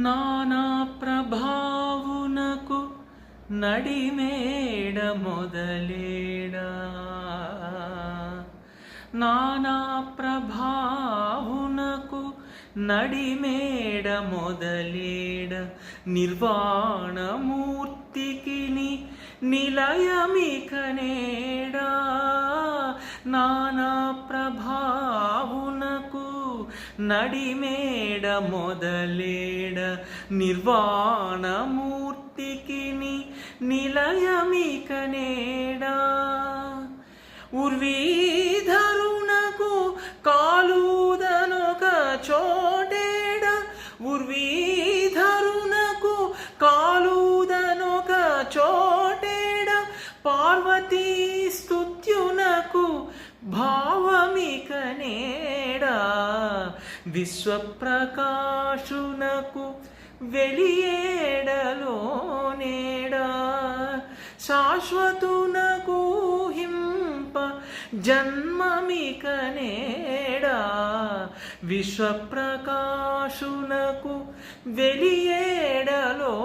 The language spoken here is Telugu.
నానా ప్రభావునకు నడిమేడ మొదలేడా, నానా ప్రభావునకు నడిమేడ మొదలేడ, నిర్వాణమూర్తికి నిలయమిక నేడా, నానా ప్రభావునకు నడిమేడ మొదలేడ, నిర్వాణమూర్తికి నిలయమిక నేడా, ఉర్వీధరునకు కాలుదనొక చోటేడ, ఉర్వీధరునకు కాలుదనొక చోటేడ, పార్వతీ స్తుత్యునకు భావమిక నేడా, విశ్వప్రకాశునకు వెలియేడలో నేడా, శాశ్వతునకు హింప జన్మమిక నేడా, విశ్వప్రకాశునకు వెలియేడలో